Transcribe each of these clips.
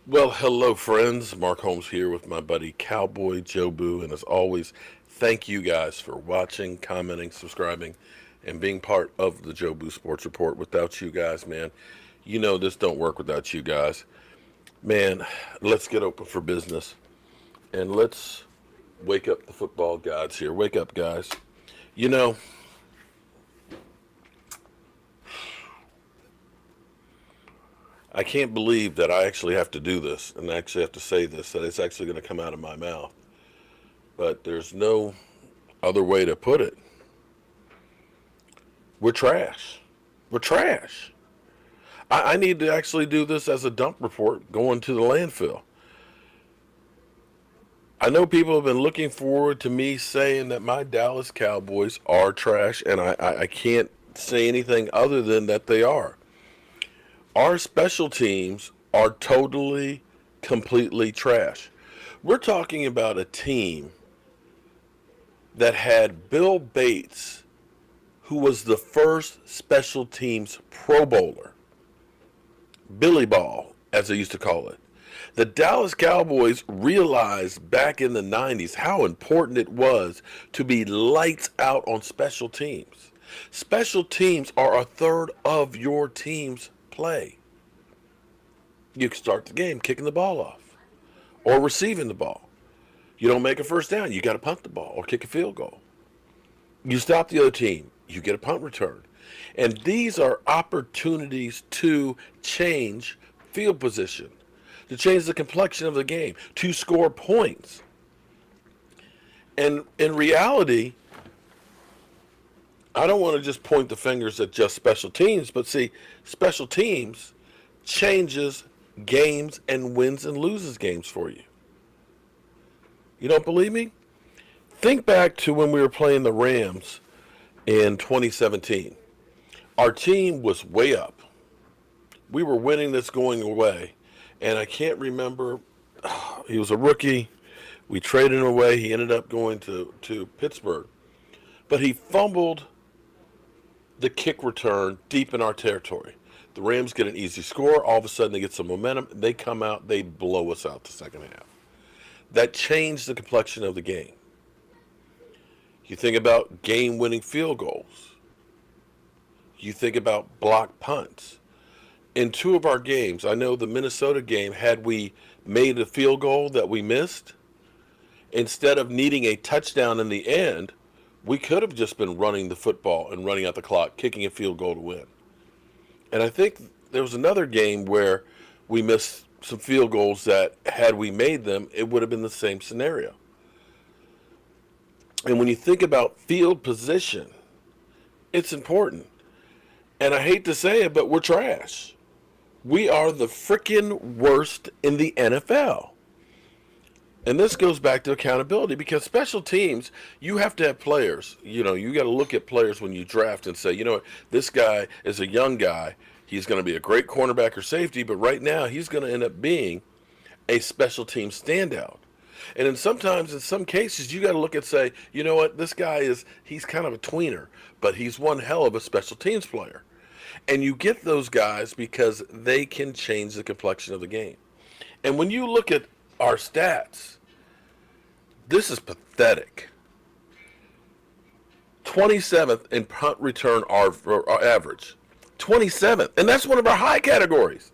Well, hello, friends. Mark Holmes here with my buddy Cowboy Joe Boo. And as always, thank you guys for watching, commenting, subscribing, and being part of the Joe Boo Sports Report. Without you guys, man, you know this don't work without you guys. Man, let's get open for business and let's wake up the football gods here. Wake up, guys. You know, I can't believe that I actually have to do this and I actually have to say this, that it's actually going to come out of my mouth. But there's no other way to put it. We're trash. We're trash. I need to actually do this as a dump report going to the landfill. I know people have been looking forward to me saying that my Dallas Cowboys are trash, and I can't say anything other than that they are. Our special teams are totally, completely trash. We're talking about a team that had Bill Bates, who was the first special teams Pro Bowler. Billy Ball, as they used to call it. The Dallas Cowboys realized back in the 90s how important it was to be lights out on special teams. Special teams are a third of your team's play. You can start the game kicking the ball off or receiving the ball. You don't make a first down, you got to punt the ball or kick a field goal. You stop the other team, you get a punt return. And these are opportunities to change field position, to change the complexion of the game, to score points. And in reality, I don't want to just point the fingers at just special teams, but see, special teams changes games and wins and loses games for you. You don't believe me? Think back to when we were playing the Rams in 2017. Our team was way up. We were winning this going away. And I can't remember. He was a rookie. We traded him away. He ended up going to Pittsburgh. But he fumbled the kick return deep in our territory. The Rams get an easy score. All of a sudden, they get some momentum. They come out. They blow us out the second half. That changed the complexion of the game. You think about game-winning field goals. You think about block punts. In two of our games, I know the Minnesota game, had we made a field goal that we missed, instead of needing a touchdown in the end, we could have just been running the football and running out the clock, kicking a field goal to win. And I think there was another game where we missed some field goals that, had we made them, it would have been the same scenario. And when you think about field position, it's important. And I hate to say it, but we're trash. We are the freaking worst in the NFL. And this goes back to accountability, because special teams, you have to have players. You know, you got to look at players when you draft and say, you know what, this guy is a young guy. He's going to be a great cornerback or safety, but right now he's going to end up being a special team standout. And in some cases, you got to look and say, you know what, this guy he's kind of a tweener, but he's one hell of a special teams player. And you get those guys because they can change the complexion of the game. And when you look at our stats, this is pathetic. 27th in punt return average. 27th. And that's one of our high categories.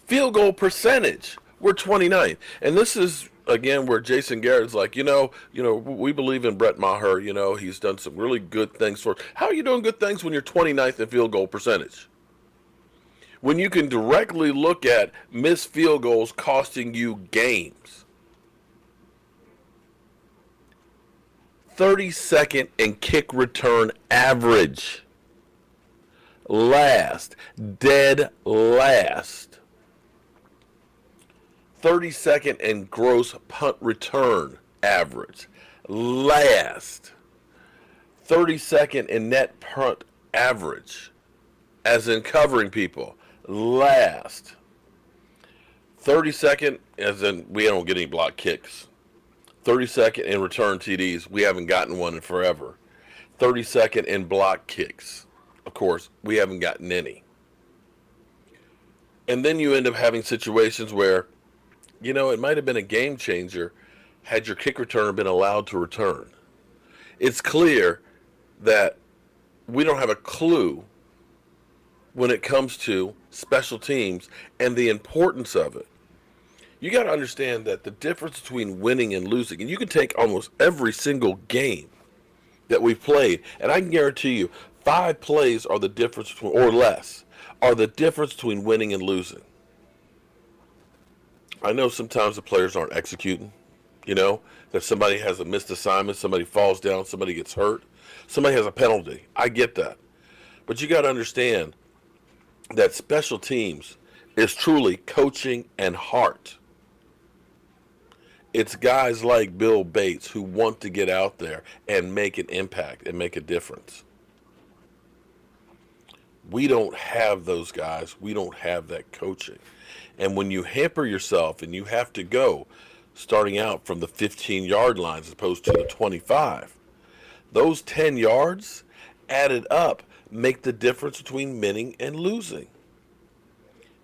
Field goal percentage, we're 29th. And this is, again, where Jason Garrett's like, we believe in Brett Maher. He's done some really good things for us. How are you doing good things when you're 29th in field goal percentage? When you can directly look at missed field goals costing you games. 32nd in kick return average. Last. Dead last. 32nd in gross punt return average. Last. 32nd in net punt average, as in covering people. Last. 32nd, as in we don't get any block kicks. 32nd in return TDs. We haven't gotten one in forever. 32nd in block kicks. Of course, we haven't gotten any. And then you end up having situations where, it might have been a game changer had your kick returner been allowed to return. It's clear that we don't have a clue when it comes to special teams and the importance of it. You got to understand that the difference between winning and losing, and you can take almost every single game that we've played, and I can guarantee you 5 plays are the difference between, or less, are the difference between winning and losing. I know sometimes the players aren't executing, that somebody has a missed assignment, somebody falls down, somebody gets hurt, somebody has a penalty. I get that. But you got to understand that special teams is truly coaching and heart. It's guys like Bill Bates who want to get out there and make an impact and make a difference. We don't have those guys. We don't have that coaching. And when you hamper yourself and you have to go starting out from the 15-yard line as opposed to the 25, those 10 yards added up make the difference between winning and losing.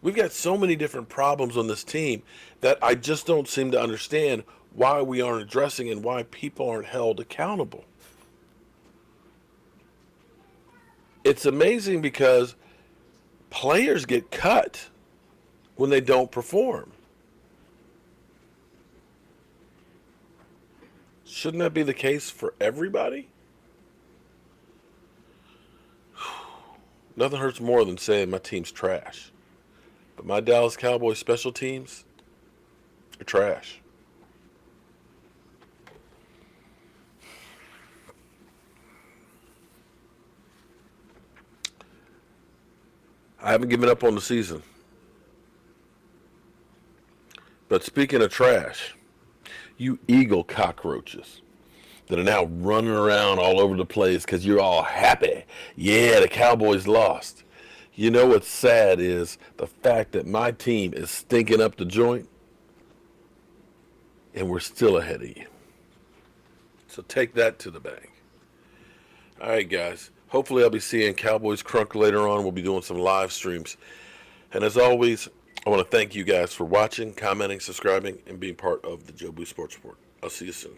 We've got so many different problems on this team that I just don't seem to understand why we aren't addressing and why people aren't held accountable. It's amazing because players get cut when they don't perform. Shouldn't that be the case for everybody? Nothing hurts more than saying my team's trash. But my Dallas Cowboys special teams are trash. I haven't given up on the season. But speaking of trash, you eagle cockroaches that are now running around all over the place because you're all happy. Yeah, the Cowboys lost. You know what's sad is the fact that my team is stinking up the joint and we're still ahead of you. So take that to the bank. All right, guys. Hopefully I'll be seeing Cowboys Crunk later on. We'll be doing some live streams. And as always, I want to thank you guys for watching, commenting, subscribing, and being part of the Joe Boo Sports Report. I'll see you soon.